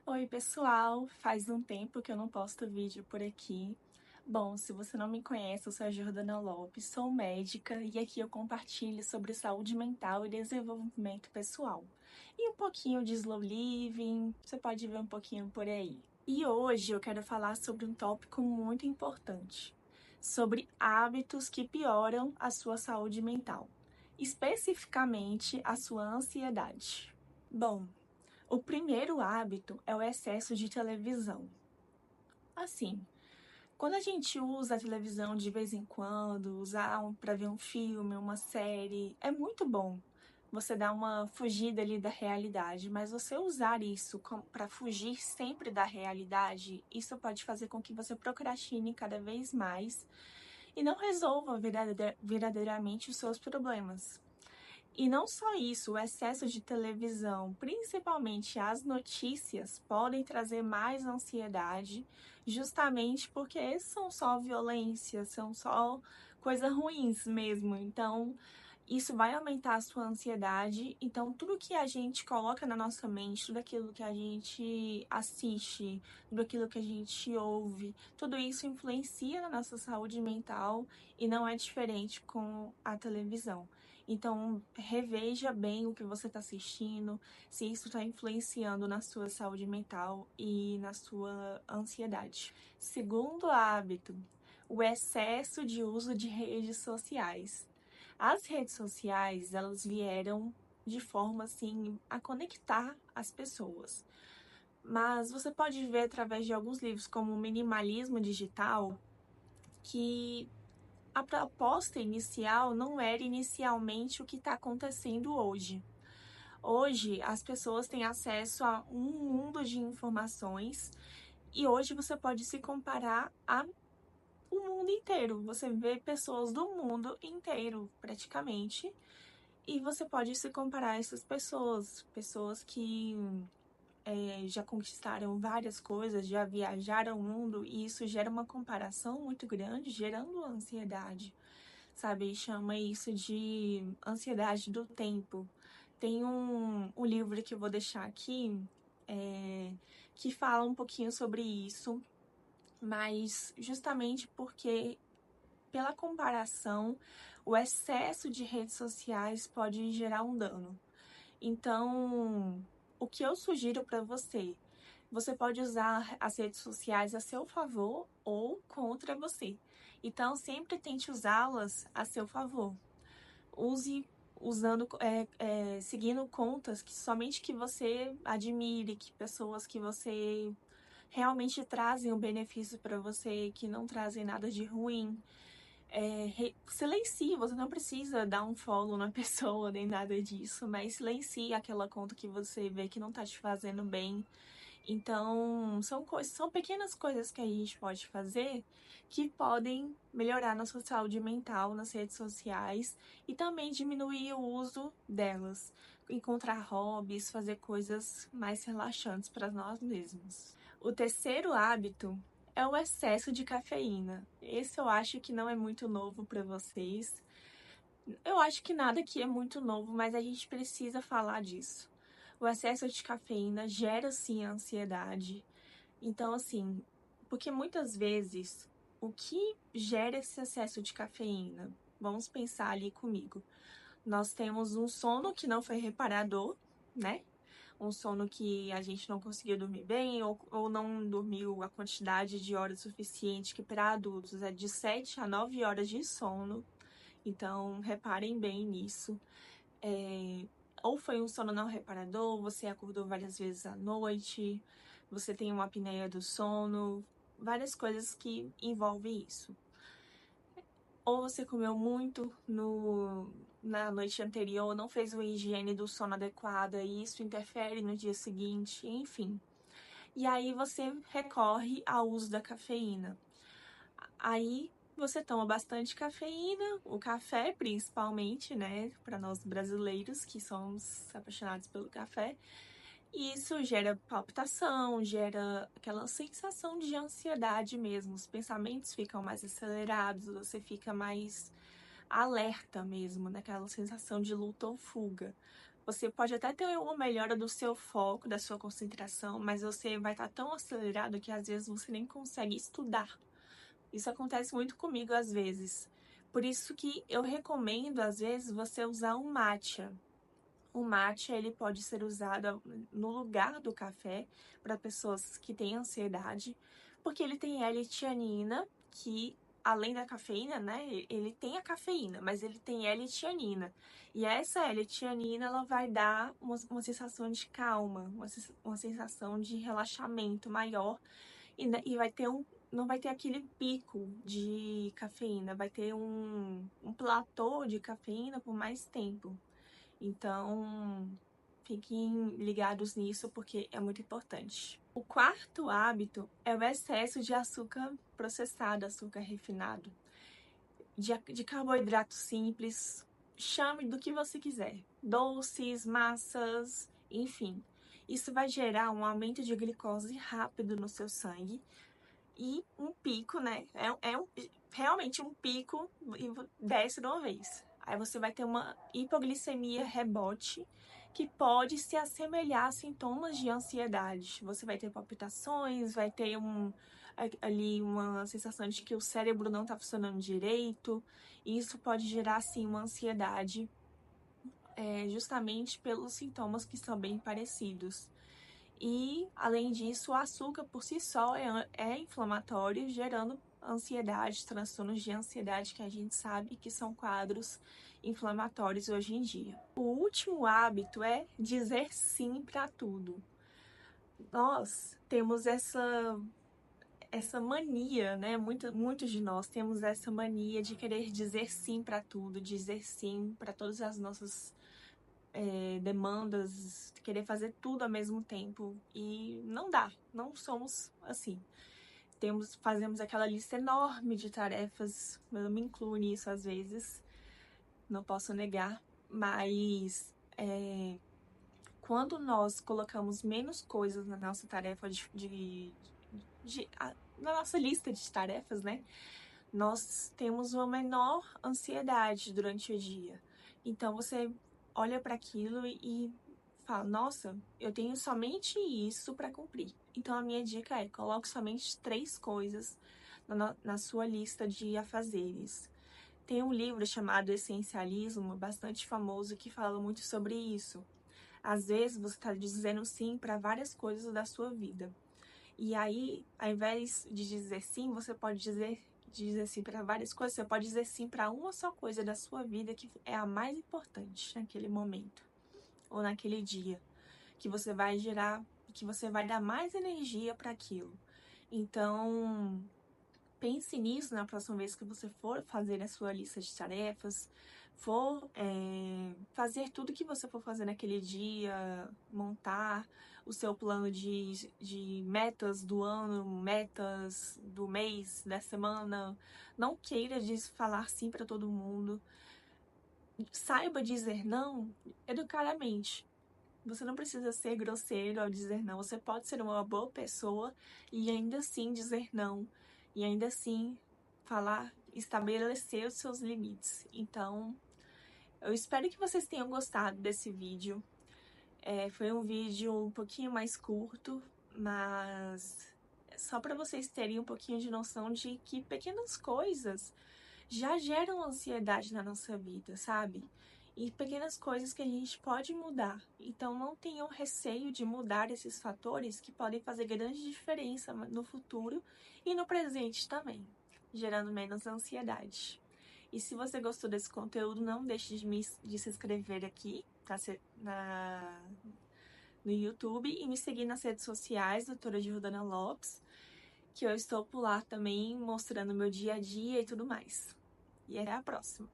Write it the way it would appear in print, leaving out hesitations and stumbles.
Oi, pessoal! Faz um tempo que eu não posto vídeo por aqui. Bom, se você não me conhece, eu sou a Jordana Lopes, sou médica e aqui eu compartilho sobre saúde mental e desenvolvimento pessoal. E um pouquinho de slow living, você pode ver um pouquinho por aí. E hoje eu quero falar sobre um tópico muito importante, sobre hábitos que pioram a sua saúde mental, especificamente a sua ansiedade. Bom, o primeiro hábito é o excesso de televisão. Assim, quando a gente usa a televisão de vez em quando, usar para ver um filme, uma série, é muito bom. Você dá uma fugida ali da realidade, mas você usar isso para fugir sempre da realidade, isso pode fazer com que você procrastine cada vez mais e não resolva verdadeiramente os seus problemas. E não só isso, o excesso de televisão, principalmente as notícias, podem trazer mais ansiedade, justamente porque são só violência, são só coisas ruins mesmo. Então, isso vai aumentar a sua ansiedade. Então, tudo que a gente coloca na nossa mente, tudo aquilo que a gente assiste, tudo aquilo que a gente ouve, tudo isso influencia na nossa saúde mental e não é diferente com a televisão. Então, reveja bem o que você está assistindo, se isso está influenciando na sua saúde mental e na sua ansiedade. Segundo hábito, o excesso de uso de redes sociais. As redes sociais, elas vieram de forma assim a conectar as pessoas. Mas você pode ver através de alguns livros como o Minimalismo Digital que a proposta inicial não era inicialmente o que está acontecendo hoje. Hoje, as pessoas têm acesso a um mundo de informações e hoje você pode se comparar a o mundo inteiro. Você vê pessoas do mundo inteiro, praticamente, e você pode se comparar a essas pessoas, pessoas que já conquistaram várias coisas, já viajaram o mundo, e isso gera uma comparação muito grande, gerando ansiedade, sabe? Chama isso de ansiedade do tempo. Tem um livro que eu vou deixar aqui que fala um pouquinho sobre isso, mas justamente porque, pela comparação, o excesso de redes sociais pode gerar um dano. Então, o que eu sugiro para você? Você pode usar as redes sociais a seu favor ou contra você. Então, sempre tente usá-las a seu favor. Use seguindo contas que somente que você admire, que pessoas que você realmente trazem um benefício para você, que não trazem nada de ruim. Silencie, você não precisa dar um follow na pessoa nem nada disso, mas silencie aquela conta que você vê que não tá te fazendo bem. Então, são pequenas coisas que a gente pode fazer que podem melhorar nossa saúde mental nas redes sociais e também diminuir o uso delas. Encontrar hobbies, fazer coisas mais relaxantes para nós mesmos. O terceiro hábito é o excesso de cafeína. Esse eu acho que não é muito novo para vocês. Eu acho que nada aqui é muito novo, mas a gente precisa falar disso. O excesso de cafeína gera sim ansiedade. Então, assim, porque muitas vezes o que gera esse excesso de cafeína? Vamos pensar ali comigo. Nós temos um sono que não foi reparador, né? Um sono que a gente não conseguiu dormir bem ou não dormiu a quantidade de horas suficiente, que para adultos é de 7 a 9 horas de sono. Então, reparem bem nisso. Ou foi um sono não reparador, você acordou várias vezes à noite, você tem uma apneia do sono, várias coisas que envolvem isso. Ou você comeu muito na noite anterior, não fez uma higiene do sono adequada e isso interfere no dia seguinte, enfim. E aí você recorre ao uso da cafeína. Aí você toma bastante cafeína, o café principalmente, né, para nós brasileiros que somos apaixonados pelo café. E isso gera palpitação, gera aquela sensação de ansiedade mesmo. Os pensamentos ficam mais acelerados, você fica mais alerta mesmo, naquela sensação de luta ou fuga. Você pode até ter uma melhora do seu foco, da sua concentração, mas você vai estar tão acelerado que às vezes você nem consegue estudar. Isso acontece muito comigo às vezes. Por isso que eu recomendo, às vezes, você usar um matcha. O matcha, ele pode ser usado no lugar do café para pessoas que têm ansiedade, porque ele tem L-tianina, que além da cafeína, né, ele tem a cafeína, mas ele tem L-tianina. E essa L-tianina, ela vai dar uma sensação de calma, uma sensação de relaxamento maior e vai ter não vai ter aquele pico de cafeína, vai ter um platô de cafeína por mais tempo. Então, fiquem ligados nisso porque é muito importante. O quarto hábito é o excesso de açúcar processado, açúcar refinado, de carboidrato simples, chame do que você quiser, doces, massas, enfim. Isso vai gerar um aumento de glicose rápido no seu sangue e um pico, né? Realmente um pico e desce de uma vez. Aí você vai ter uma hipoglicemia rebote que pode se assemelhar a sintomas de ansiedade. Você vai ter palpitações, vai ter ali uma sensação de que o cérebro não está funcionando direito. E isso pode gerar, assim, uma ansiedade justamente pelos sintomas que são bem parecidos. E, além disso, o açúcar por si só é inflamatório, gerando ansiedade, transtornos de ansiedade, que a gente sabe que são quadros inflamatórios hoje em dia. O último hábito é dizer sim para tudo. Nós temos essa mania, né? Muitos de nós temos essa mania de querer dizer sim para tudo, dizer sim para todas as nossas demandas, querer fazer tudo ao mesmo tempo e não dá, não somos assim. Fazemos aquela lista enorme de tarefas, eu me incluo nisso às vezes, não posso negar, mas quando nós colocamos menos coisas na nossa tarefa na nossa lista de tarefas, né, nós temos uma menor ansiedade durante o dia. Então você olha para aquilo e fala, nossa, eu tenho somente isso para cumprir. Então a minha dica é, coloque somente 3 coisas na sua lista de afazeres. Tem um livro chamado Essencialismo, bastante famoso, que fala muito sobre isso. Às vezes você está dizendo sim para várias coisas da sua vida. E aí, ao invés de dizer sim, você pode dizer sim para várias coisas, você pode dizer sim para uma só coisa da sua vida que é a mais importante naquele momento ou naquele dia, que você vai gerar, que você vai dar mais energia para aquilo. Então, pense nisso na próxima vez que você for fazer a sua lista de tarefas, for fazer tudo que você for fazer naquele dia, montar o seu plano de metas do ano, metas do mês, da semana. Não queira falar sim para todo mundo. Saiba dizer não educadamente. Você não precisa ser grosseiro ao dizer não. Você pode ser uma boa pessoa e ainda assim dizer não. E ainda assim estabelecer os seus limites. Então, eu espero que vocês tenham gostado desse vídeo. Foi um vídeo um pouquinho mais curto, mas só para vocês terem um pouquinho de noção de que pequenas coisas já geram ansiedade na nossa vida, sabe? E pequenas coisas que a gente pode mudar. Então não tenham receio de mudar esses fatores que podem fazer grande diferença no futuro e no presente também, gerando menos ansiedade. E se você gostou desse conteúdo, não deixe de se inscrever aqui, tá? No YouTube e me seguir nas redes sociais, doutora Jordana Lopes, que eu estou por lá também mostrando meu dia a dia e tudo mais. E até a próxima!